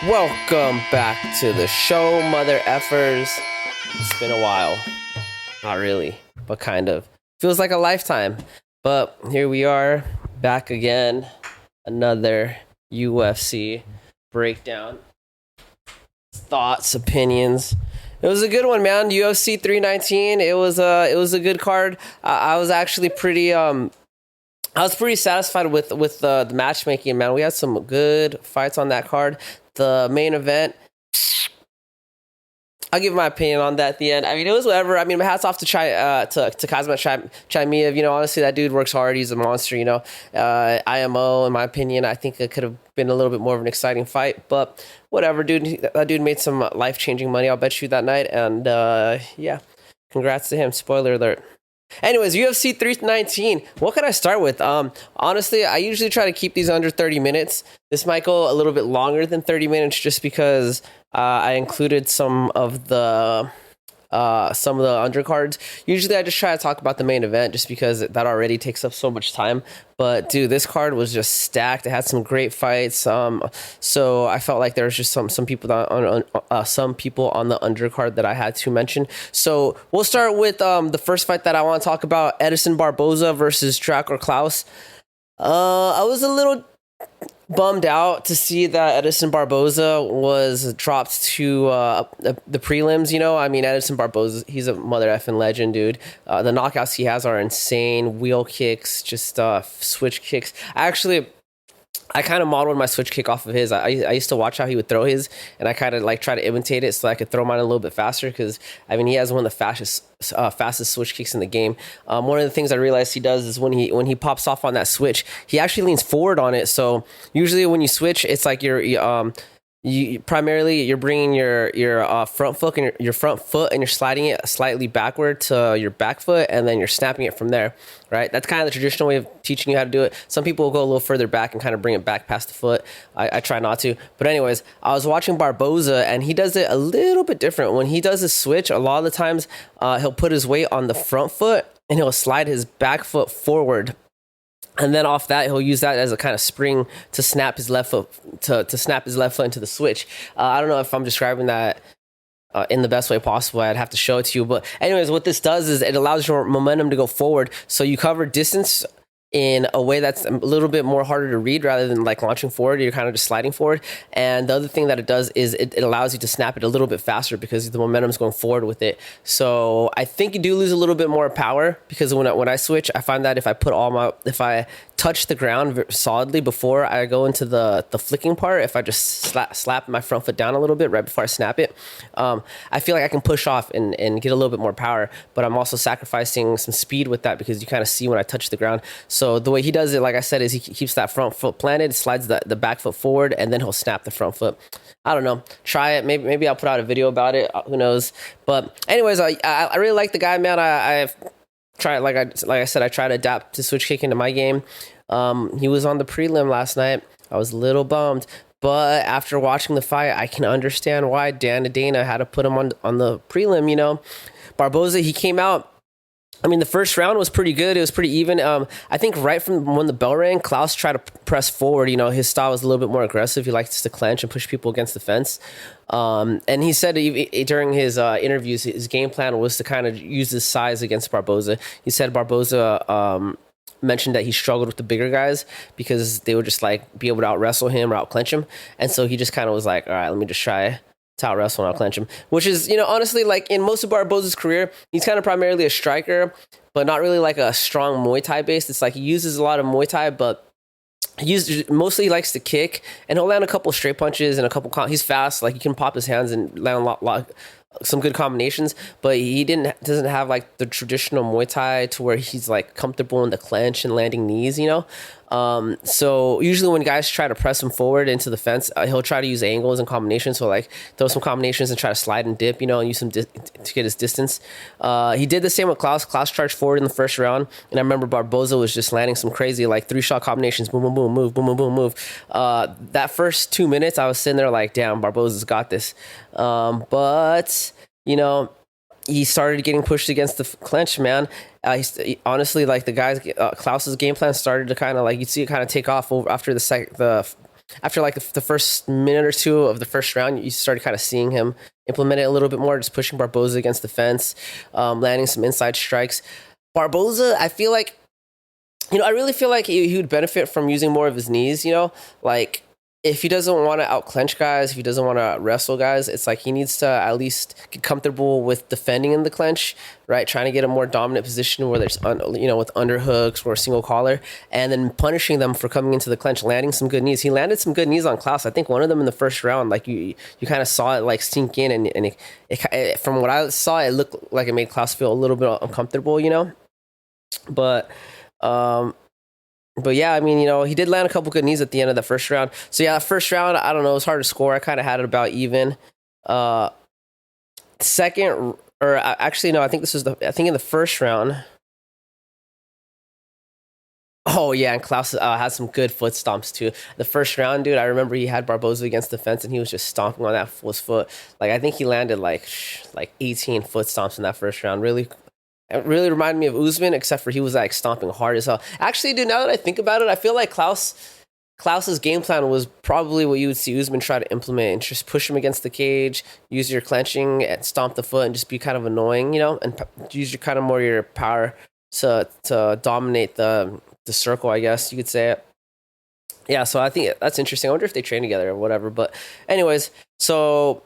Welcome back to the show, mother effers. It's been a while. Not really, but kind of. Feels like a lifetime. But here we are, back again. Another UFC breakdown. Thoughts, opinions. It was a good one, man. UFC 319. It was a good card. I was actually pretty I was pretty satisfied with the matchmaking, man. We had some good fights on that card. The main event, I'll give my opinion on that at the end. I mean, it was whatever. I mean, my hats off to Kazmat Chaimiev. You know, honestly, that dude works hard. He's a monster. You know, IMO, in my opinion, I think it could have been a little bit more of an exciting fight. But whatever, dude. That dude made some life changing money. I'll bet you that night. And yeah, congrats to him. Spoiler alert. Anyways, UFC 319. What can I start with? Honestly, I usually try to keep these under 30 minutes. This might go a little bit longer than 30 minutes just because I included some of the undercards. Usually I just try to talk about the main event just because that already takes up so much time. But dude, this card was just stacked. It had some great fights. So I felt like there was just some people some people on the undercard that I had to mention. So we'll start with the first fight that I want to talk about: Edson Barboza versus Drakkar Klaus. I was a little bummed out to see that Edson Barboza was dropped to the prelims. You know, I mean, Edson Barboza, he's a mother effing legend, dude. The knockouts he has are insane. Wheel kicks, just switch kicks. I kind of modeled my switch kick off of his. I used to watch how he would throw his, and I kind of like try to imitate it so I could throw mine a little bit faster. Because I mean, he has one of the fastest switch kicks in the game. One of the things I realized he does is when he pops off on that switch, he actually leans forward on it. So usually when you switch, it's like you're bringing your front foot and your front foot and you're sliding it slightly backward to your back foot, and then you're snapping it from there, right? That's kind of the traditional way of teaching you how to do it. Some people will go a little further back and kind of bring it back past the foot. I try not to, but anyways, I was watching Barboza and he does it a little bit different. When he does his switch, a lot of the times he'll put his weight on the front foot and he'll slide his back foot forward. And then off that, he'll use that as a kind of spring to snap his left foot to snap his left foot into the switch. I don't know if I'm describing that in the best way possible. I'd have to show it to you. But anyways, what this does is it allows your momentum to go forward. So you cover distance in a way that's a little bit more harder to read rather than like launching forward. You're kind of just sliding forward. And the other thing that it does is it allows you to snap it a little bit faster because the momentum is going forward with it. So I think you do lose a little bit more power because when I switch, I find that if I touch the ground solidly before I go into the flicking part, if I just slap my front foot down a little bit right before I snap it, I feel like I can push off and get a little bit more power, but I'm also sacrificing some speed with that because you kind of see when I touch the ground. So the way he does it, like I said, is he keeps that front foot planted, slides the back foot forward, and then he'll snap the front foot. I don't know. Try it. Maybe I'll put out a video about it. Who knows? But anyways, I really like the guy, man. I've tried, like I said, I try to adapt to switch kick into my game. He was on the prelim last night. I was a little bummed, but after watching the fight, I can understand why Dana had to put him on the prelim. You know, Barboza, he came out. I mean, the first round was pretty good. It was pretty even. I think right from when the bell rang, Klaus tried to press forward. You know, his style was a little bit more aggressive. He likes to clench and push people against the fence. And he said during his interviews, his game plan was to kind of use his size against Barboza. He said Barboza mentioned that he struggled with the bigger guys because they would just like be able to out wrestle him or out clench him. And so he just kind of was like, all right, let me just try to out wrestle and out clench him, which is, you know, honestly, like in most of Barboza's career, he's kind of primarily a striker, but not really like a strong Muay Thai base. It's like he uses a lot of Muay Thai, but mostly he likes to kick, and he'll land a couple straight punches and a couple. He's fast, like he can pop his hands and land a lot some good combinations, but he doesn't have like the traditional Muay Thai to where he's like comfortable in the clench and landing knees, you know. So usually when guys try to press him forward into the fence, he'll try to use angles and combinations. So like throw some combinations and try to slide and dip, you know, and use some to get his distance. He did the same with Klaus. Klaus charged forward in the first round, and I remember Barboza was just landing some crazy like 3-shot combinations, boom, boom, boom, move, boom, boom, boom, move. That first 2 minutes, I was sitting there like, damn, Barboza's got this. But you know, he started getting pushed against the clench, man. Honestly, like the guys, Klaus's game plan started to kind of like, you'd see it kind of take off over after the after like the first minute or two of the first round, you started kind of seeing him implement it a little bit more, just pushing Barboza against the fence, landing some inside strikes. Barboza, I feel like, I really feel like he would benefit from using more of his knees, like if he doesn't want to out clench guys, if he doesn't want to wrestle guys, it's like he needs to at least get comfortable with defending in the clench, right? Trying to get a more dominant position where there's, with underhooks or a single collar, and then punishing them for coming into the clench, landing some good knees. He landed some good knees on Klaus. I think one of them in the first round, like you kind of saw it like sink in, and from what I saw, it looked like it made Klaus feel a little bit uncomfortable, but. But yeah, I mean, he did land a couple good knees at the end of the first round. So yeah, first round, I don't know, it was hard to score. I kind of had it about even. Second, or actually, no, I think in the first round. Oh yeah, and Klaus had some good foot stomps too. The first round, dude, I remember he had Barboza against the fence and he was just stomping on that foot. Like I think he landed like 18 foot stomps in that first round. Really, it really reminded me of Usman, except for he was like stomping hard as hell. Actually, dude, now that I think about it, I feel like Klaus's game plan was probably what you would see Usman try to implement, and just push him against the cage, use your clenching and stomp the foot and just be kind of annoying, and use your kind of more your power to dominate the circle, I guess you could say it. Yeah, so I think that's interesting. I wonder if they train together or whatever. But anyways, so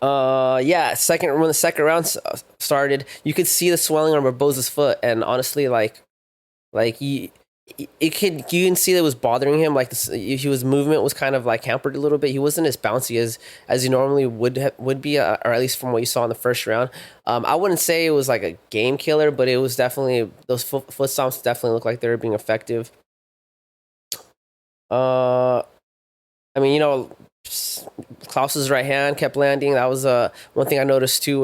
yeah, when the second round started, you could see the swelling on Barboza's foot, and honestly, you can see that it was bothering him. Like his movement was kind of like hampered a little bit. He wasn't as bouncy as he normally would be, or at least from what you saw in the first round. I wouldn't say it was like a game killer, but it was definitely, those foot stomps definitely looked like they were being effective. I mean, Klaus's right hand kept landing. That was one thing I noticed too.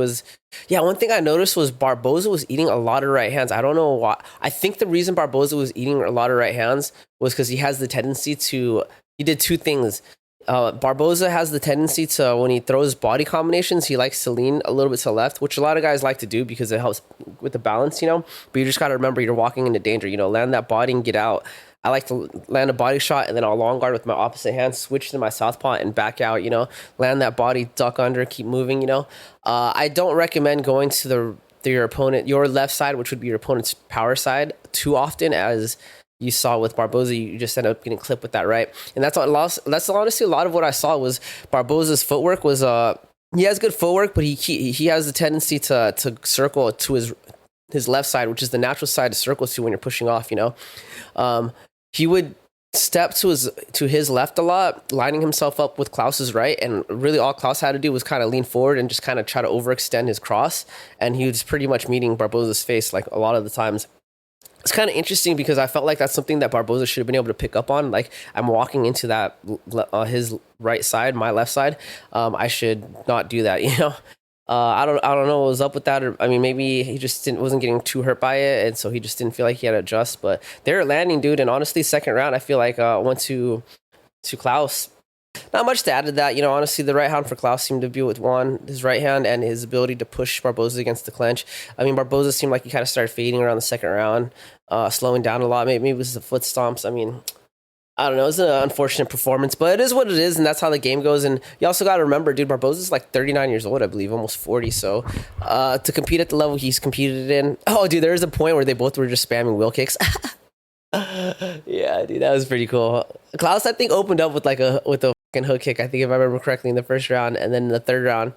One thing I noticed was Barboza was eating a lot of right hands. I don't know why. I think the reason Barboza was eating a lot of right hands was because he has the tendency to. He did two things. Barboza has the tendency to, when he throws body combinations, he likes to lean a little bit to the left, which a lot of guys like to do because it helps with the balance, But you just got to remember you're walking into danger. Land that body and get out. I like to land a body shot and then I'll long guard with my opposite hand, switch to my southpaw and back out, land that body, duck under, keep moving, I don't recommend going to your opponent, your left side, which would be your opponent's power side, too often, as you saw with Barboza. You just end up getting clipped with that right. And that's honestly a lot of what I saw was Barboza's footwork was, he has good footwork, but he has the tendency to circle to his left side, which is the natural side to circle to when you're pushing off, he would step to his left a lot, lining himself up with Klaus's right, and really all Klaus had to do was kind of lean forward and just kind of try to overextend his cross, and he was pretty much meeting Barboza's face like a lot of the times. It's kind of interesting because I felt like that's something that Barboza should have been able to pick up on. Like, I'm walking into that his right side, my left side. I should not do that, I don't know what was up with that. Or, I mean, maybe he just wasn't getting too hurt by it, and so he just didn't feel like he had to adjust. But they were landing, dude. And honestly, second round, I feel like went to Klaus. Not much to add to that. Honestly, the right hand for Klaus seemed to be with his right hand and his ability to push Barboza against the clinch. I mean, Barboza seemed like he kind of started fading around the second round, slowing down a lot. Maybe it was the foot stomps. I mean, I don't know. It's an unfortunate performance, but it is what it is, and that's how the game goes. And you also got to remember, dude, Barboza's like 39 years old, I believe, almost 40. So to compete at the level he's competed in, oh, dude, there was a point where they both were just spamming wheel kicks. Yeah, dude, that was pretty cool. Klaus, I think, opened up with a fucking hook kick, I think, if I remember correctly, in the first round, and then in the third round,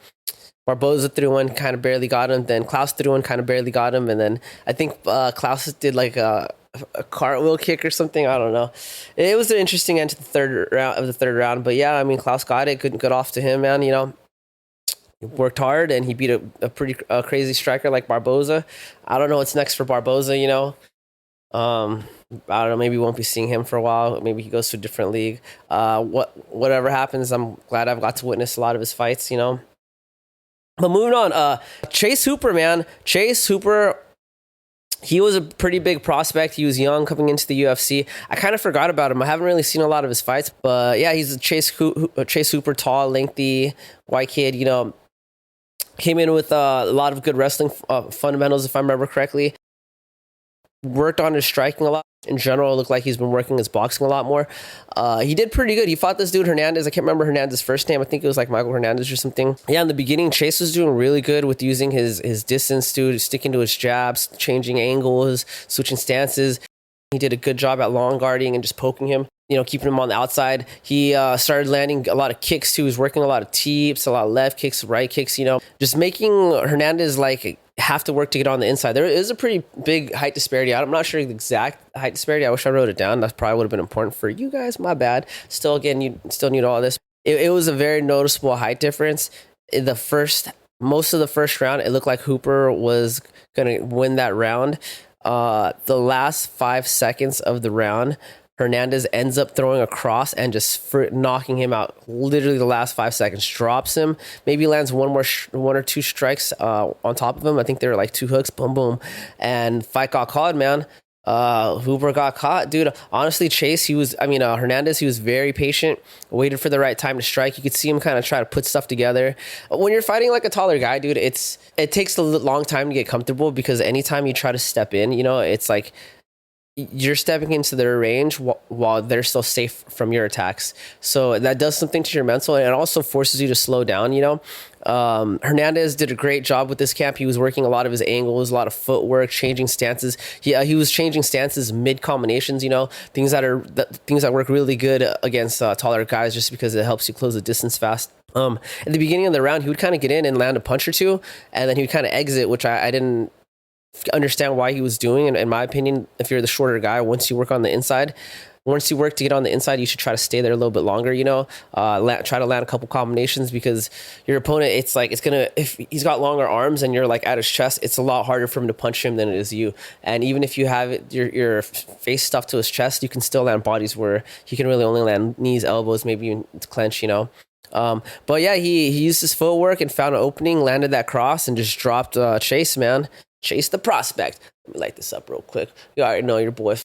Barboza threw one, kind of barely got him. Then Klaus threw one, kind of barely got him, and then I think Klaus did like a cartwheel kick or something. I don't know. It was an interesting end to the third round. But yeah, I mean, Klaus got it. Couldn't get off to him, man. He worked hard and he beat a pretty crazy striker like Barboza. I don't know what's next for Barboza. I don't know. Maybe we won't be seeing him for a while. Maybe he goes to a different league. Whatever happens, I'm glad I've got to witness a lot of his fights. But moving on, Chase Hooper, man. Chase Hooper. He was a pretty big prospect. He was young coming into the UFC. I kind of forgot about him. I haven't really seen a lot of his fights, but yeah, he's a Chase Hooper, tall, lengthy, white kid. Came in with a lot of good wrestling fundamentals, if I remember correctly. worked on his striking a lot. In general, it looked like he's been working his boxing a lot more. He did pretty good. He fought this dude Hernandez. I can't remember Hernandez's first name. I think it was like Michael Hernandez or something. Yeah, in the beginning, Chase was doing really good with using his distance, dude, sticking to his jabs, changing angles, switching stances. He did a good job at long guarding and just poking him, keeping him on the outside. He started landing a lot of kicks too. He was working a lot of teeps, a lot of left kicks, right kicks, just making Hernandez like have to work to get on the inside. There is a pretty big height disparity. I'm not sure the exact height disparity. I wish I wrote it down. That probably would have been important for you guys. My bad. Still, again, you still need all this. It was a very noticeable height difference. In most of the first round, it looked like Hooper was going to win that round. The last 5 seconds of the round, Hernandez ends up throwing a cross and just knocking him out. Literally the last 5 seconds, drops him. Maybe lands one or two strikes on top of him. I think they were like 2 hooks, boom, boom, and fight got called, man. Hooper got caught, dude. Honestly, Hernandez, he was very patient, waited for the right time to strike. You could see him kind of try to put stuff together. When you're fighting like a taller guy, dude, it takes a long time to get comfortable, because anytime you try to step in, it's like you're stepping into their range while they're still safe from your attacks. So that does something to your mental, and it also forces you to slow down, Hernandez did a great job with this camp. He was working a lot of his angles, a lot of footwork, changing stances. He was changing stances mid combinations, things that work really good against taller guys, just because it helps you close the distance fast. At the beginning of the round, he would kind of get in and land a punch or two, and then he would kind of exit, which I didn't understand why he was doing. And in my opinion, if you're the shorter guy, once you work to get on the inside, you should try to stay there a little bit longer, try to land a couple combinations, because your opponent, if he's got longer arms and you're like at his chest, it's a lot harder for him to punch him than it is you. And even if you have your face stuffed to his chest, you can still land bodies where he can really only land knees, elbows, maybe even clench, But yeah, he used his footwork and found an opening, landed that cross, and just dropped Chase, man. Chase the prospect. Let me light this up real quick. You already know your boy,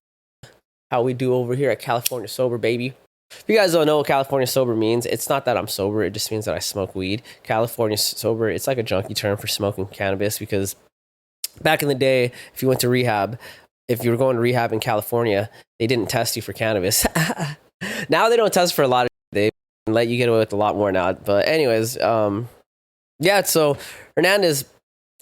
how we do over here at California Sober, baby. If you guys don't know what California Sober means, it's not that I'm sober. It just means that I smoke weed. California Sober, it's like a junkie term for smoking cannabis, because back in the day, if you went to rehab, if you were going to rehab in California, they didn't test you for cannabis. Now they don't test for a lot of they let you get away with a lot more now. But anyways, yeah, so Hernandez,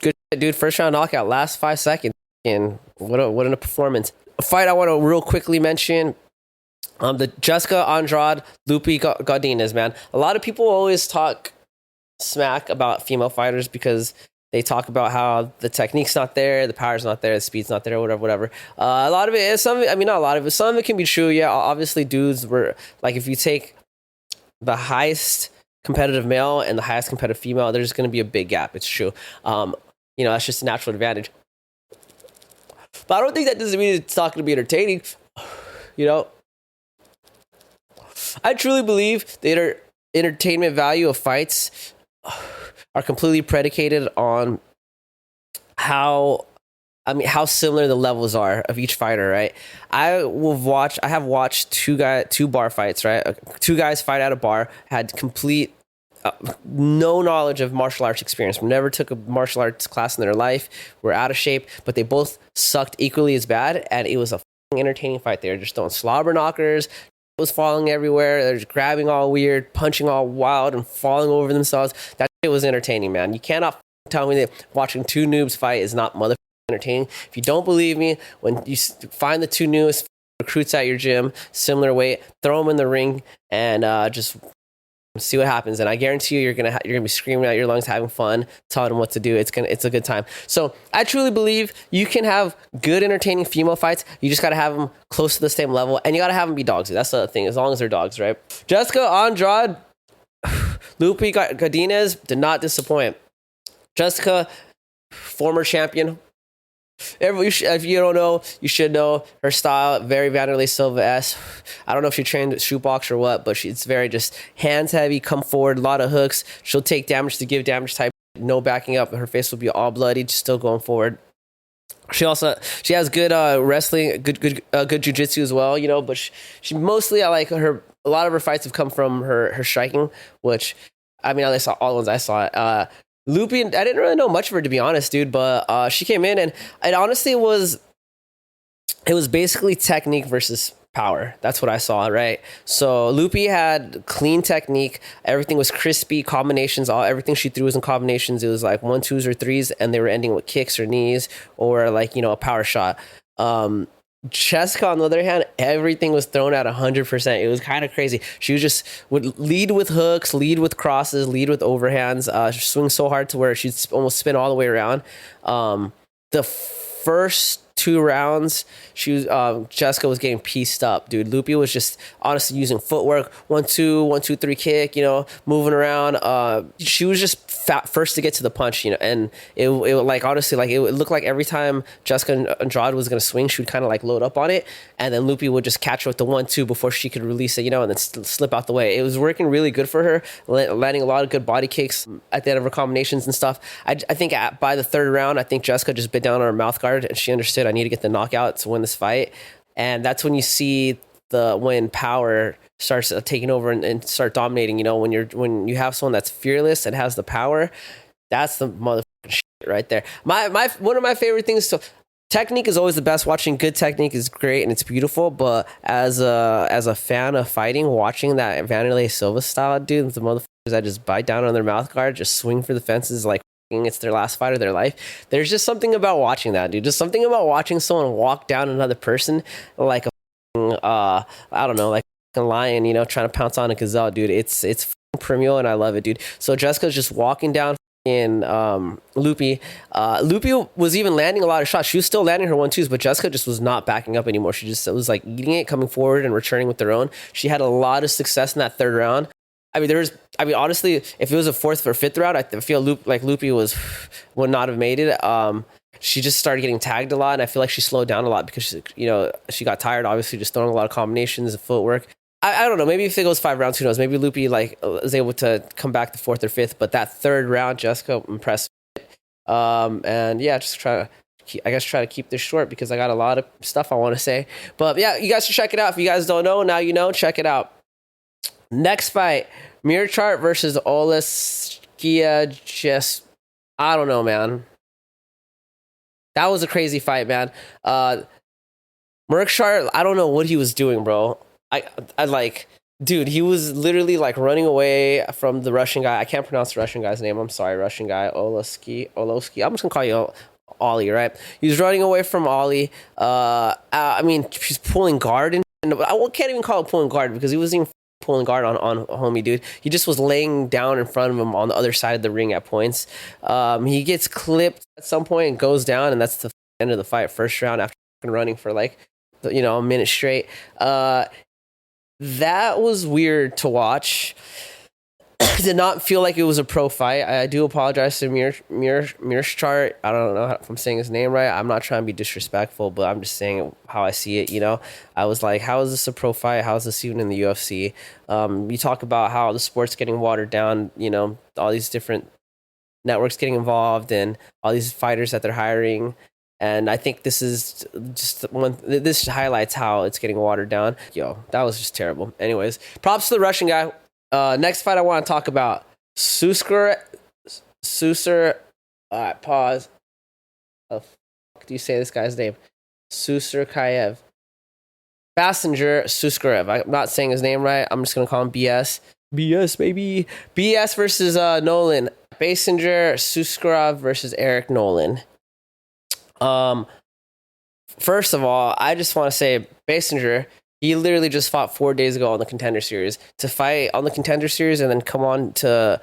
good dude, first round knockout, last 5 seconds, and what a performance. A fight I want to real quickly mention, the Jessica Andrade Lupi Godinez, man. A lot of people always talk smack about female fighters because they talk about how the technique's not there, the power's not there, the speed's not there, whatever. A lot of it is, not a lot of it, some of it can be true. Yeah, obviously dudes were, like, if you take the highest competitive male and the highest competitive female, there's going to be a big gap. It's true. That's just a natural advantage. But I don't think that doesn't mean it's not going to be entertaining. I truly believe the entertainment value of fights are completely predicated on how similar the levels are of each fighter, right? I have watched two bar fights, right? 2 guys fight at a bar, had complete no knowledge of martial arts experience, never took a martial arts class in their life, were out of shape, but they both sucked equally as bad, and it was a entertaining fight. They were just throwing slobber knockers, was falling everywhere, they're just grabbing all weird, punching all wild, and falling over themselves. That shit was entertaining, man. You cannot tell me that watching 2 noobs fight is not motherfucking entertaining. If you don't believe me, when you find the 2 newest recruits at your gym, similar weight, throw them in the ring, and just see what happens. And I guarantee you, you're gonna be screaming out your lungs, having fun, telling them what to do. It's a good time. So I truly believe you can have good, entertaining female fights. You just gotta have them close to the same level, and you gotta have them be dogs. That's the other thing, as long as they're dogs, right? Jessica Andrade, Lupi Godinez did not disappoint. Jessica, former champion. If you don't know, you should know her style. Very Vanderlei Silva-esque. I don't know if she trained at shootbox or what, but it's very just hands heavy, come forward, a lot of hooks. She'll take damage to give damage type. No backing up. Her face will be all bloody, just still going forward. She has good wrestling, good jiu-jitsu as well, but she mostly, I like her. A lot of her fights have come from her striking, which, at least all the ones I saw. Lupi, I didn't really know much of her, to be honest, dude, but she came in, and it honestly was it was basically technique versus power. That's what I saw, right? So Lupi had clean technique. Everything was crispy, combinations, everything she threw was in combinations. It was like 1-2s or 3s, and they were ending with kicks or knees or like, a power shot. Jessica, on the other hand, everything was thrown at 100%. It was kind of crazy. She would lead with hooks, lead with crosses, lead with overhands, swing so hard to where she'd almost spin all the way around. The first 2 rounds, Jessica was getting pieced up, dude. Lupi was just honestly using footwork, 1-2, 1-2-3 kick, moving around. She was just first to get to the punch, and it like honestly, like it looked like every time Jessica Andrade was gonna swing, she would kind of like load up on it, and then Lupi would just catch her with the 1-2 before she could release it, and then slip out the way. It was working really good for her, landing a lot of good body kicks at the end of her combinations and stuff. I think by the 3rd round, I think Jessica just bit down on her mouth guard, and she understood I need to get the knockout to win this fight. And that's when you see when power starts taking over and start dominating. When you have someone that's fearless and has the power, that's the motherfucking shit right there. One of my favorite things. So technique is always the best. Watching good technique is great and it's beautiful. But as a fan of fighting, watching that Vanderlei Silva style, dude, the motherfuckers that just bite down on their mouth guard, just swing for the fences like it's their last fight of their life. There's just something about watching that, dude. Just something about watching someone walk down another person like I don't know, like a lion, trying to pounce on a gazelle, dude. It's premium, and I love it, dude. So Jessica's just walking down in Lupi. Lupi was even landing a lot of shots. She was still landing her 1-2s, but Jessica just was not backing up anymore. She just was like eating it, coming forward and returning with their own. She had a lot of success in that 3rd round. Honestly, if it was a 4th or 5th round, I feel Lupi would not have made it. She just started getting tagged a lot, and I feel like she slowed down a lot because she got tired, obviously, just throwing a lot of combinations and footwork. I don't know. Maybe if it goes 5 rounds, who knows? Maybe Lupi was able to come back the 4th or 5th, but that 3rd round, Jessica impressed. And yeah, just try to keep this short because I got a lot of stuff I want to say. But yeah, you guys should check it out. If you guys don't know, now you know. Check it out. Next fight, Meerschaert versus Olaskia. Just, I don't know, man. That was a crazy fight, man. Meerschaert, I don't know what he was doing, bro. Dude, he was literally like running away from the Russian guy. I can't pronounce the Russian guy's name. I'm sorry, Russian guy. Oloski. I'm just gonna call you Ollie, right? He was running away from Ollie. She's pulling guard, and I can't even call it pulling guard because he wasn't even pulling guard on homie, dude. He just was laying down in front of him on the other side of the ring at points. He gets clipped at some point and goes down, and that's the end of the fight. 1st round after running for like a minute straight. That was weird to watch. Did not feel like it was a pro fight. I do apologize to Meerschaert. I don't know if I'm saying his name right. I'm not trying to be disrespectful, but I'm just saying how I see it. I was like, how is this a pro fight? How is this even in the UFC? You talk about how the sport's getting watered down, all these different networks getting involved and all these fighters that they're hiring. And I think this is just this highlights how it's getting watered down. That was just terrible. Anyways, props to the Russian guy. Next fight I want to talk about, Susur. All right, pause. How the fuck do you say this guy's name? Susurkayev. Bassinger Suskarev. I'm not saying his name right. I'm just going to call him BS. BS, baby. BS versus Nolan. Bassinger Suskarev versus Eric Nolan. First of all, I just want to say Bassinger, he literally just fought 4 days ago on the Contender Series. To fight on the Contender Series and then come on to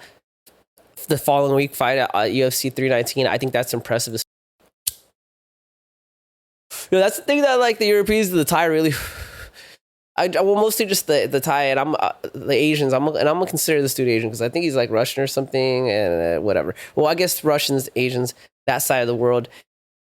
the following week fight at UFC 319, I think that's impressive. That's the thing that like the Europeans, the Thai really. Mostly just the Thai and I'm the Asians. I'm gonna consider this dude Asian because I think he's like Russian or something and whatever. Well, I guess Russians, Asians, that side of the world.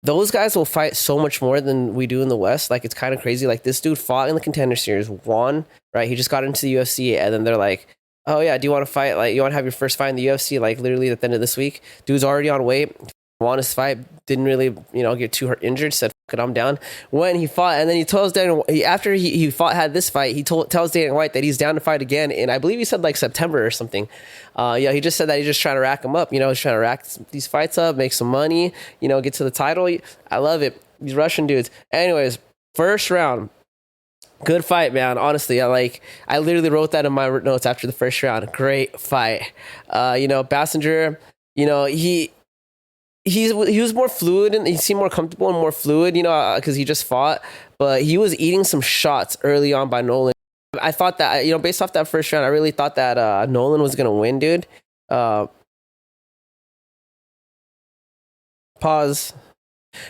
Those guys will fight so much more than we do in the West. Like, it's kind of crazy. Like, this dude fought in the Contender Series, won, right? He just got into the UFC, and then they're like, oh, yeah, do you want to fight? Like, you want to have your first fight in the UFC, like, literally at the end of this week? Dude's already on weight, won his fight, didn't really, get too injured, said, fuck it, I'm down. When he fought, and then he tells Dana, after he had this fight, he tells Dana White that he's down to fight again, and I believe he said, like, September or something. He just said that he's just trying to rack him up, he's trying to rack these fights up, make some money, get to the title. I love it. These Russian dudes. Anyways, First round. Good fight, man. Honestly, I literally wrote that in my notes after the first round. Great fight. Bassinger, you know, he was more fluid and he seemed more comfortable and more fluid, because he just fought, but he was eating some shots early on by Nolan. I thought that, based off that first round, I really thought that Nolan was gonna win, dude. Uh, Pause.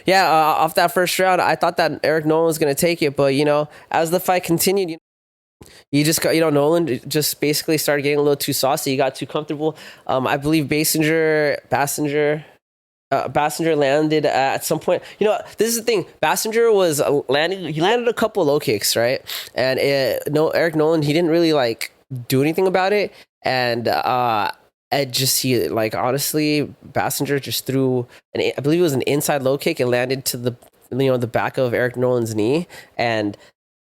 Yeah, off that first round, I thought that Eric Nolan was gonna take it, but as the fight continued, he just got, Nolan just basically started getting a little too saucy. He got too comfortable. I believe Bassinger landed at some point. This is the thing. Bassinger was landing. He landed a couple low kicks, right? And no, Eric Nolan, he didn't really like do anything about it. And honestly, Bassinger just threw I believe it was an inside low kick. It landed to the back of Eric Nolan's knee, and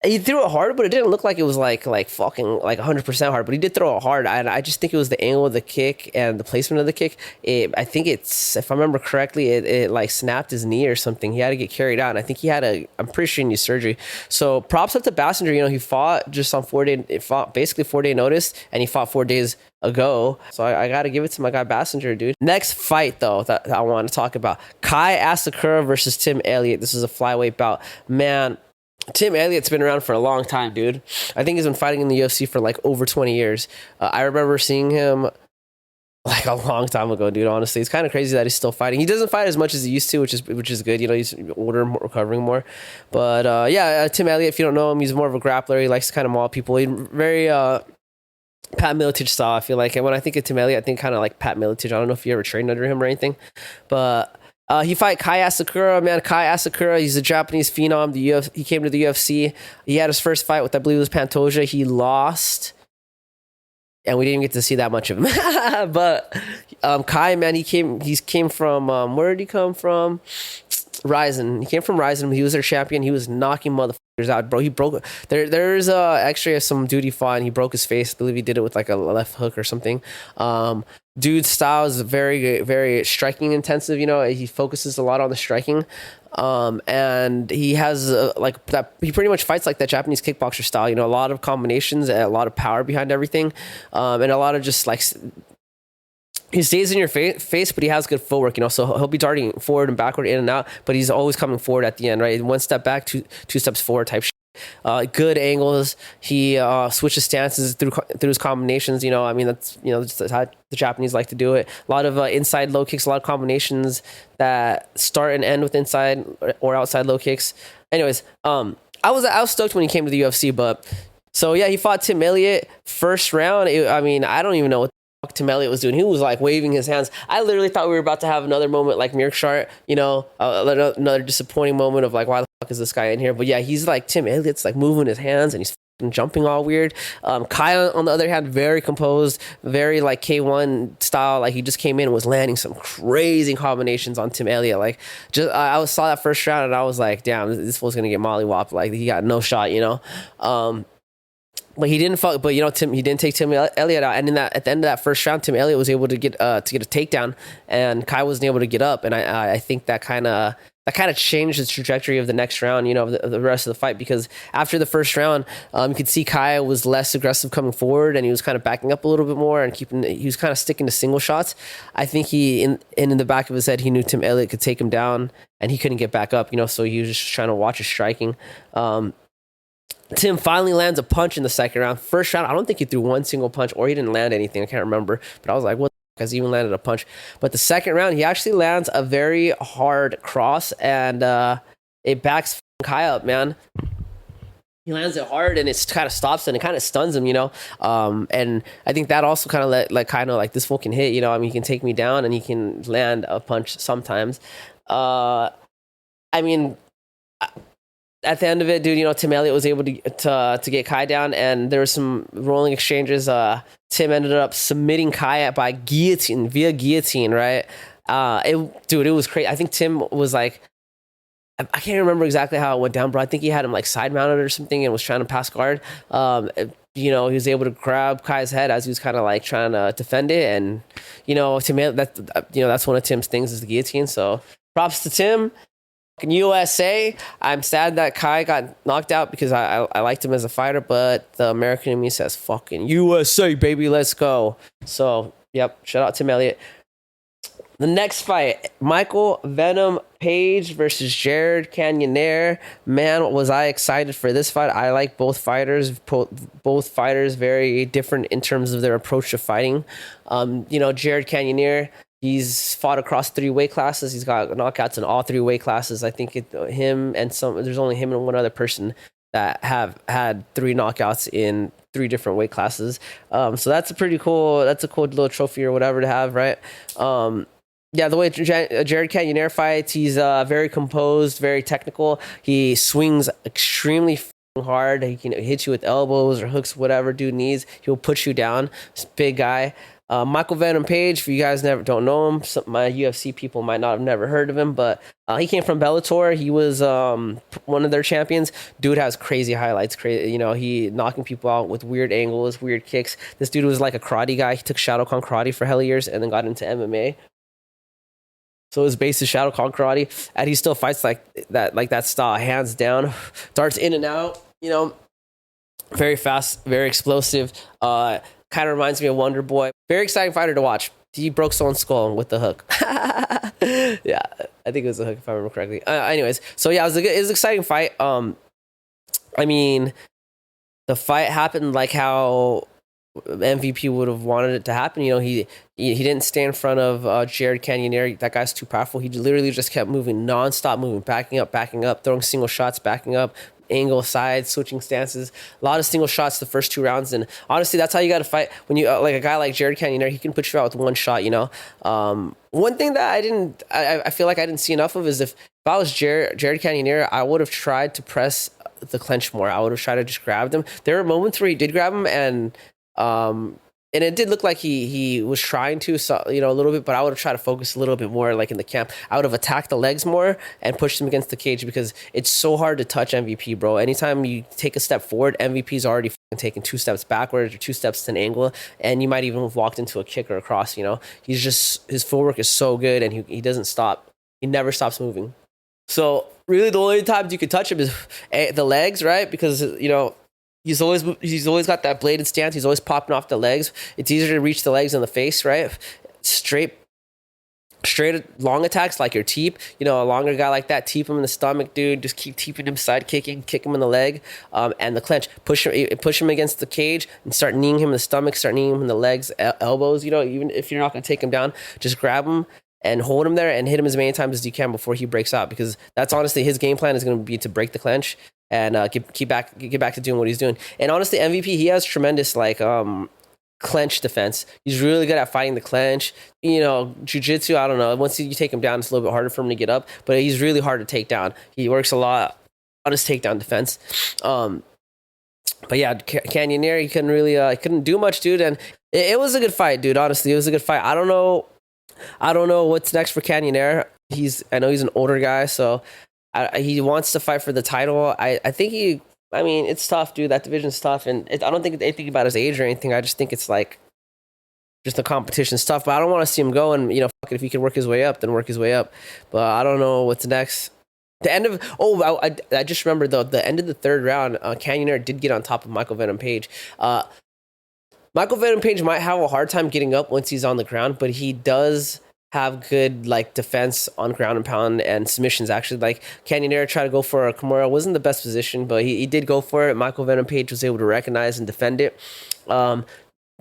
he threw it hard, but it didn't look like it was like fucking like 100% hard. But he did throw it hard, and I just think it was the angle of the kick and the placement of the kick. I think if I remember correctly, it like snapped his knee or something. He had to get carried out, and I think I'm pretty sure he needs surgery. So props up to Bassinger. He fought just on 4-day notice, and he fought 4 days ago. So I got to give it to my guy Bassinger, dude. Next fight though that I want to talk about: Kai Asakura versus Tim Elliott. This is a flyweight bout, man. Tim Elliott's been around for a long time, dude. I think he's been fighting in the UFC for like over 20 years. I remember seeing him like a long time ago, dude. Honestly, it's kind of crazy that he's still fighting. He doesn't fight as much as he used to, which is good. He's older, recovering more. But Tim Elliott, if you don't know him, he's more of a grappler. He likes to kind of maul people. He's very Pat Miletich style, I feel like. And when I think of Tim Elliott, I think kind of like Pat Miletich. I don't know if you ever trained under him or anything, but he fight Kai Asakura, man. Kai Asakura, he's a Japanese phenom. He came to the UFC. He had his first fight with, I believe it was Pantoja. He lost, and we didn't get to see that much of him. But Kai, man, he came from where did he come from? Ryzen. He came from Ryzen. He was their champion. He was knocking motherfuckers out, bro. He broke. There's actually some dude he fought and he broke his face. I believe he did it with like a left hook or something. Dude's style is very, very striking intensive. He focuses a lot on the striking. And he has like that. He pretty much fights like that Japanese kickboxer style. A lot of combinations and a lot of power behind everything, and a lot of just like. He stays in your face, but he has good footwork, so he'll be darting forward and backward, in and out, but he's always coming forward at the end, right? One step back, two steps forward type shit. Good angles. He switches stances through his combinations. That's how the Japanese like to do it. A lot of inside low kicks, a lot of combinations that start and end with inside or outside low kicks. Anyways, I was stoked when he came to the UFC, but so yeah, he fought Tim Elliott first round. I don't even know what Tim Elliott was doing. He was like waving his hands. I literally thought we were about to have another moment like Mearkshart, another disappointing moment of like, why the fuck is this guy in here? But yeah, he's like, Tim Elliott's like moving his hands and he's jumping all weird. Kai, on the other hand, very composed, very like K1 style. Like he just came in and was landing some crazy combinations on Tim Elliott. Like I saw that first round and I was like, damn, this fool's gonna get mollywopped. Like he got no shot, But he didn't fuck. But he didn't take Tim Elliott out. And at the end of that first round, Tim Elliott was able to get a takedown, and Kai wasn't able to get up. And I think that kind of changed the trajectory of the next round. Of the rest of the fight, because after the first round, you could see Kai was less aggressive coming forward, and he was kind of backing up a little bit more, and he was kind of sticking to single shots. I think in the back of his head, he knew Tim Elliott could take him down, and he couldn't get back up. So he was just trying to watch his striking. Tim finally lands a punch in the second round. First round, I don't think he threw one single punch, or he didn't land anything. I can't remember. But I was like, what the fuck, has he even landed a punch? But the second round, he actually lands a very hard cross, and it backs Kai up, man. He lands it hard, and it kind of stops, and it kind of stuns him, And I think that also kind of let this fool can hit, he can take me down, and he can land a punch sometimes. At the end of it, dude, Tim Elliott was able to get Kai down, and there were some rolling exchanges. Tim ended up submitting Kai via guillotine, right? It was crazy. I think Tim was like, I can't remember exactly how it went down, bro. I think he had him like side mounted or something and was trying to pass guard. He was able to grab Kai's head as he was kind of like trying to defend it, and Tim, that's one of Tim's things is the guillotine. So props to Tim. In USA, I'm sad that Kai got knocked out because I liked him as a fighter, but the American in me says fucking USA, baby, let's go. So, yep, shout out Tim Elliott. The next fight, Michael Venom Page versus Jared Cannonier. Man, was I excited for this fight. I like both fighters. Both fighters very different in terms of their approach to fighting. Jared Cannonier, he's fought across 3 weight classes. He's got knockouts in all 3 weight classes. I think there's only him and one other person that have had 3 knockouts in 3 different weight classes. So that's a cool little trophy or whatever to have, right? Yeah, the way Jared Cannonier fights, he's very composed, very technical. He swings extremely hard. He can hit you with elbows or hooks, whatever dude needs. He'll put you down. He's a big guy. Michael Venom Page, if you guys don't know him, my UFC people might not have never heard of him, but he came from Bellator. He was one of their champions. Dude has crazy highlights. He knocking people out with weird angles, weird kicks. This dude was like a karate guy. He took Shadokan karate for hella years and then got into MMA. So his base is Shadokan karate, and he still fights like that style, hands down, darts in and out. Very fast, very explosive. Kind of reminds me of Wonder Boy. Very exciting fighter to watch. He broke someone's skull with the hook. Yeah, I think it was a hook if I remember correctly. Anyways, so yeah, it was an exciting fight. I mean, the fight happened like how MVP would have wanted it to happen. He didn't stay in front of Jared Cannonier. That guy's too powerful. He literally just kept moving, nonstop moving, backing up, throwing single shots, backing up, angle, side, switching stances. A lot of single shots the first 2 rounds. And honestly, that's how you got to fight. When you like a guy like Jared Cannonier, he can put you out with one shot. One thing that I feel like I didn't see enough of is if I was Jared Cannonier, I would have tried to press the clinch more. I would have tried to just grab them. There were moments where he did grab him and it did look like he was trying to, a little bit, but I would have tried to focus a little bit more like in the camp. I would have attacked the legs more and pushed him against the cage because it's so hard to touch MVP, bro. Anytime you take a step forward, MVP's already taking 2 steps backwards or 2 steps to an angle, and you might even have walked into a kick or a cross, his footwork is so good and he doesn't stop. He never stops moving. So really the only times you can touch him is the legs, right? Because, he's always got that bladed stance. He's always popping off the legs. It's easier to reach the legs than the face, right? Straight long attacks like your teep. A longer guy like that, teep him in the stomach, dude. Just keep teeping him, side kicking, kick him in the leg, and the clench. Push him against the cage and start kneeing him in the stomach, start kneeing him in the legs, elbows. Even if you're not going to take him down, just grab him and hold him there and hit him as many times as you can before he breaks out, because that's honestly his game plan is going to be to break the clench and get back to doing what he's doing. And honestly, MVP, he has tremendous clench defense. He's really good at fighting the clench. Jiu-jitsu, I don't know. Once you take him down, it's a little bit harder for him to get up, but he's really hard to take down. He works a lot on his takedown defense. But yeah, Cannonier, he couldn't do much, dude. And it was a good fight, dude. Honestly, it was a good fight. I don't know what's next for Cannonier. I know he's an older guy, so he wants to fight for the title. I think it's tough, dude. That division's tough, and I don't think anything about his age or anything. I just think it's like just the competition's tough. But I don't want to see him go, and fuck it, if he can work his way up, then work his way up. But I don't know what's next. The end of I just remembered though, the end of the 3rd round, Cannonier did get on top of Michael Venom Page. Michael Venom Page might have a hard time getting up once he's on the ground, but he does have good defense on ground and pound and submissions. Actually, Cannonier tried to go for a Kimura, wasn't the best position, but he did go for it. Michael Venom Page was able to recognize and defend it.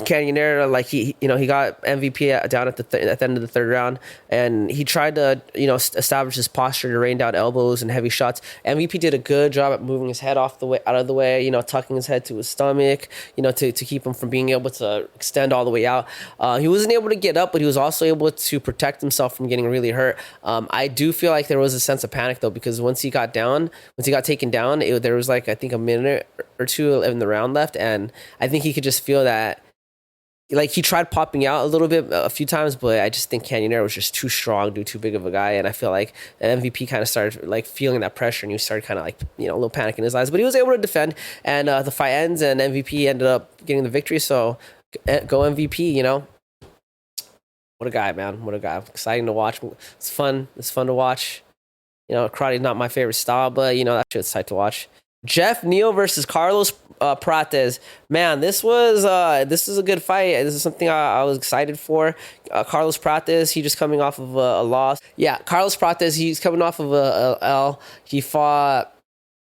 Cannonier, he got MVP down at the end of the 3rd round, and he tried to establish his posture to rain down elbows and heavy shots. MVP did a good job at moving his head out of the way, tucking his head to his stomach, to keep him from being able to extend all the way out. He wasn't able to get up, but he was also able to protect himself from getting really hurt. I do feel like there was a sense of panic though, because once he got taken down, there was I think a minute or 2 in the round left, and I think he could just feel that. He tried popping out a little bit a few times, but I just think Cannonier was just too strong, dude, too big of a guy. And I feel like MVP kind of started feeling that pressure, and he started kind of a little panic in his eyes. But he was able to defend, and the fight ends, and MVP ended up getting the victory. So go MVP, What a guy, man. What a guy. Exciting to watch. It's fun. It's fun to watch. Karate not my favorite style, but that shit's tight to watch. Jeff Neal versus Carlos Prates. Man, this is a good fight. This is something I was excited for. Carlos Prates, he just coming off of a loss. Yeah, Carlos Prates, he's coming off of a L. He fought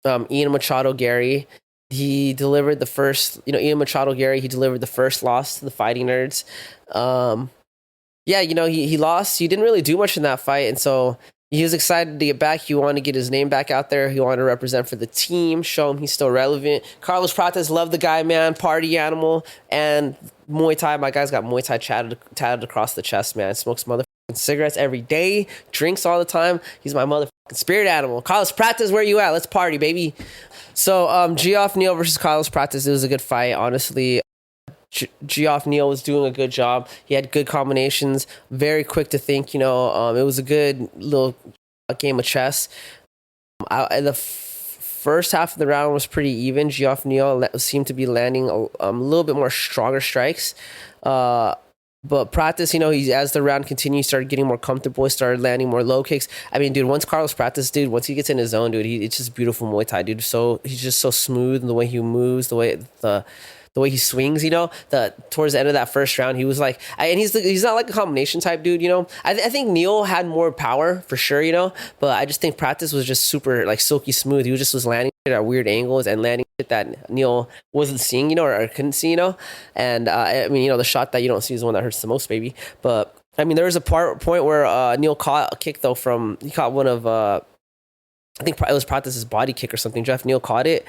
Ian Machado Gary. He delivered the first, Ian Machado Gary. He delivered the first loss to the Fighting Nerds. Yeah, he lost. He didn't really do much in that fight, and so he was excited to get back. He wanted to get his name back out there. He wanted to represent for the team, show him he's still relevant. Carlos Prates, love the guy, man. Party animal. And Muay Thai. My guy's got Muay Thai tatted across the chest, man. Smokes motherfucking cigarettes every day. Drinks all the time. He's my motherfucking spirit animal. Carlos Prates, where you at? Let's party, baby. So, Geoff Neal versus Carlos Prates. It was a good fight, honestly. Geoff Neal was doing a good job. He had good combinations, very quick to think. It was a good little game of chess. The first half of the round was pretty even. Geoff Neal seemed to be landing a little bit more stronger strikes. But Prates, as the round continued, started getting more comfortable, started landing more low kicks. I mean, dude, once Carlos Prates, once he gets in his zone, dude, it's just beautiful Muay Thai, dude. So he's just so smooth in the way he moves, the way he swings, towards the end of that first round, he was like, and he's not like a combination type dude, I think Neal had more power for sure, but I just think Prates was just super like silky smooth. He was landing shit at weird angles and landing shit that Neal wasn't seeing, or couldn't see, and I mean, the shot that you don't see is the one that hurts the most, baby. But I mean, there was a point where Neal caught a kick though he caught one of I think it was Prates' body kick or something. Jeff Neal caught it.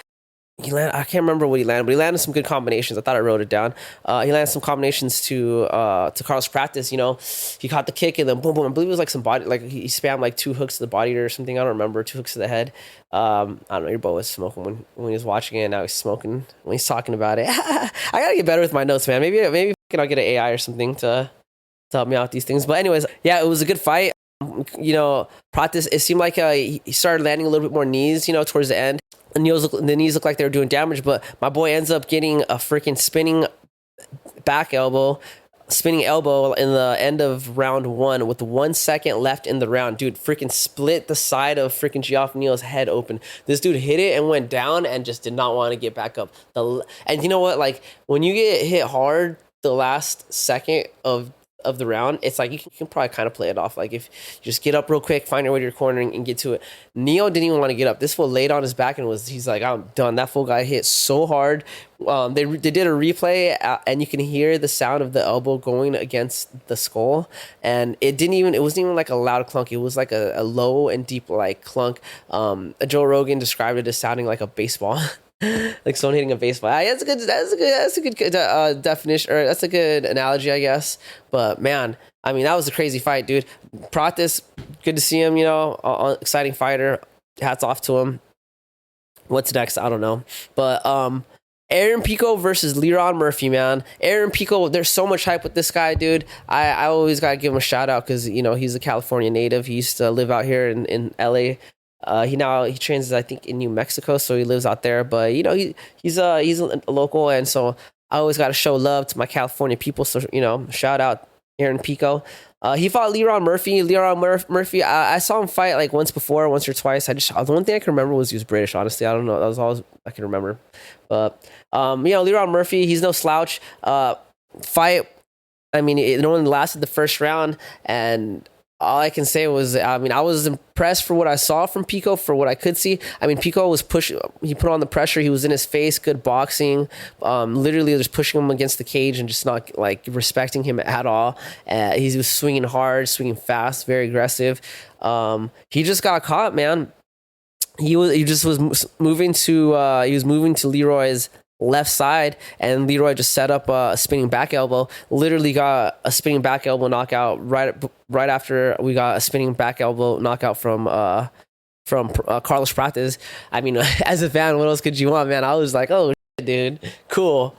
I can't remember what he landed, but he landed some good combinations. I thought I wrote it down. He landed some combinations to Carlos Prates. He caught the kick and then boom, boom. I believe it was like some body, like he spammed like 2 hooks to the body or something. I don't remember. 2 hooks to the head. I don't know. Your boy was smoking when he was watching it. And now he's smoking when he's talking about it. I gotta get better with my notes, man. Maybe I'll get an AI or something to help me out with these things. But anyways, yeah, it was a good fight. Prates, it seemed like he started landing a little bit more knees, towards the end. The knees looked like they were doing damage, but my boy ends up getting a freaking spinning elbow in the end of round 1 with 1 second left in the round. Dude, freaking split the side of freaking Geoff Neal's head open. This dude hit it and went down and just did not want to get back up. And you know what? Like, when you get hit hard the last second of the round, it's like you can probably kind of play it off. Like, if you just get up real quick, find your way to your corner and get to it. Neal didn't even want to get up. This fool laid on his back and he's like, I'm done. That fool got hit so hard. They did a replay and you can hear the sound of the elbow going against the skull, and it wasn't even like a loud clunk. It was like a low and deep like clunk. Joe Rogan described it as sounding like a baseball. Like someone hitting a baseball. That's a good definition, or that's a good analogy, I guess. But man, I mean, that was a crazy fight, dude. Prates, good to see him. Exciting fighter. Hats off to him. What's next? I don't know. But Aaron Pico versus Leron Murphy, man. Aaron Pico, there's so much hype with this guy, dude. I always gotta give him a shout out because he's a California native. He used to live out here in LA. He trains, I think, in New Mexico, so he lives out there. But he's a local, and so I always got to show love to my California people. So shout out Aaron Pico. He fought Leron Murphy. Murphy, I saw him fight like once or twice. The one thing I can remember was he was British. Honestly, I don't know. That was all I can remember. But Leron Murphy, he's no slouch. Fight. I mean, it only lasted the first round, and all I can say was, I mean, I was impressed for what I saw from Pico, for what I could see. I mean, Pico was pushing, he put on the pressure, he was in his face, good boxing, literally just pushing him against the cage and just not like respecting him at all. He was swinging hard, swinging fast, very aggressive. He just got caught, man. He was moving to Leroy's left side, and Leroy just set up a spinning back elbow. Literally got a spinning back elbow knockout right after we got a spinning back elbow knockout from Carlos Prates. I mean, as a fan, what else could you want, man? I was like, oh shit, dude, cool.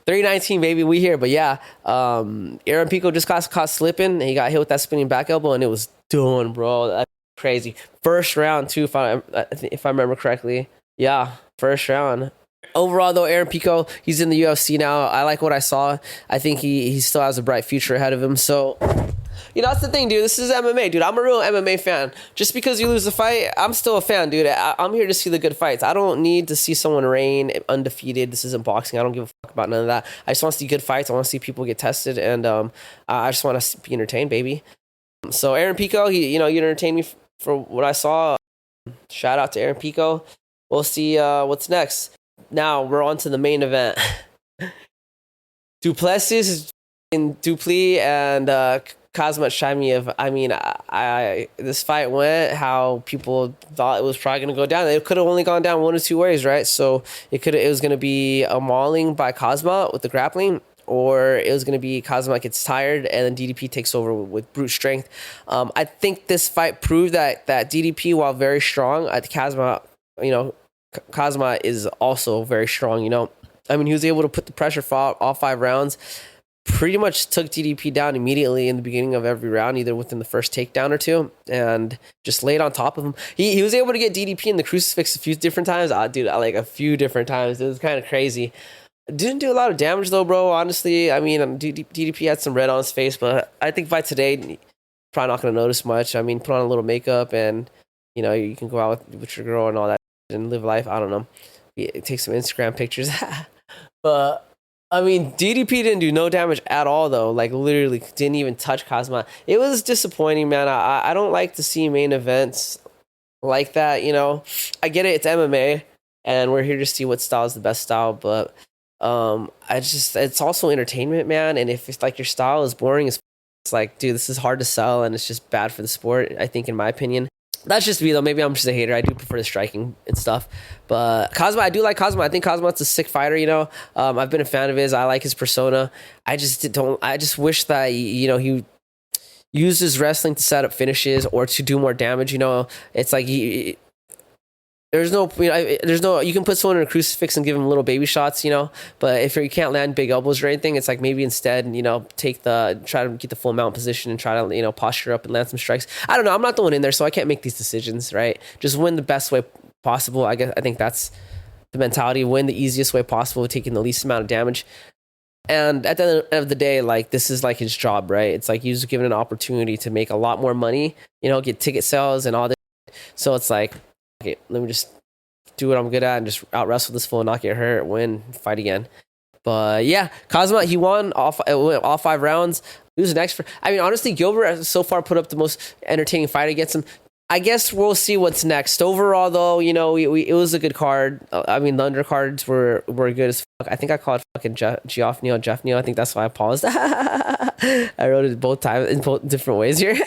319, baby, we here. But yeah, Aaron Pico just got caught slipping, and he got hit with that spinning back elbow, and it was done, bro. That's crazy. First round too, if I remember correctly. Yeah, first round. Overall, though, Aaron Pico, he's in the UFC now. I like what I saw. I think he still has a bright future ahead of him. So You know, that's the thing, dude. This is MMA, dude. I'm a real MMA fan. Just because you lose the fight, I'm still a fan, dude. I'm here to see the good fights. I don't need to see someone reign undefeated. This isn't boxing. I don't give a fuck about none of that. I just want to see good fights. I want to see people get tested, and I just want to be entertained, baby. So Aaron Pico, he entertained me for what I saw. Shout out to Aaron Pico. We'll see what's next. Now we're on to the main event. Duplessis and Duplessis and Khamzat Chimaev. I mean, this fight went how people thought it was probably going to go down. It could have only gone down one of two ways, right? So it was going to be a mauling by Khamzat with the grappling, or it was going to be Khamzat gets tired and then DDP takes over with brute strength. I think this fight proved that DDP, while very strong, Khamzat is also very strong. I mean, he was able to put the pressure for all 5 rounds. Pretty much took DDP down immediately in the beginning of every round, either within the first takedown or two, and just laid on top of him. He was able to get DDP in the crucifix a few different times. Like a few different times. It was kind of crazy. Didn't do a lot of damage though, bro. Honestly, I mean, DDP had some red on his face, but I think by today, probably not going to notice much. I mean, put on a little makeup and, you can go out with your girl and all that and live life. I don't know. Take some Instagram pictures. But I mean, DDP didn't do no damage at all, though. Like, literally didn't even touch Khamzat. It was disappointing, man. I don't like to see main events like that, I get it, it's MMA, and we're here to see what style is the best style, but it's also entertainment, man, and if it's like your style is boring, it's like, dude, this is hard to sell, and it's just bad for the sport, I think, in my opinion. That's just me, though. Maybe I'm just a hater. I do prefer the striking and stuff. But Khamzat, I do like Khamzat. I think Khamzat's a sick fighter, I've been a fan of his. I like his persona. I just wish that, he used his wrestling to set up finishes or to do more damage, It's like there's no, you can put someone in a crucifix and give them little baby shots, but if you can't land big elbows or anything, it's like maybe instead, try to get the full mount position and try to, posture up and land some strikes. I don't know. I'm not the one in there, so I can't make these decisions, right? Just win the best way possible. I think that's the mentality. Win the easiest way possible, taking the least amount of damage. And at the end of the day, like, this is like his job, right? It's like he was given an opportunity to make a lot more money, get ticket sales and all this. So it's like, okay, let me just do what I'm good at and just out wrestle this fool, not get hurt, win, fight again. But yeah, Khamzat, he won all 5 rounds. Who's next? I mean, honestly, Gilbert has so far put up the most entertaining fight against him. I guess we'll see what's next. Overall, though, it was a good card. I mean, the undercards were good as fuck. I think I called fucking Jeff Neal. I think that's why I paused. I wrote it both times in both different ways here.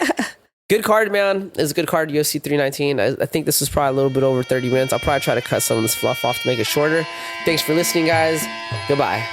Good card, man. It's a good card, UFC 319. I think this was probably a little bit over 30 minutes. I'll probably try to cut some of this fluff off to make it shorter. Thanks for listening, guys. Goodbye.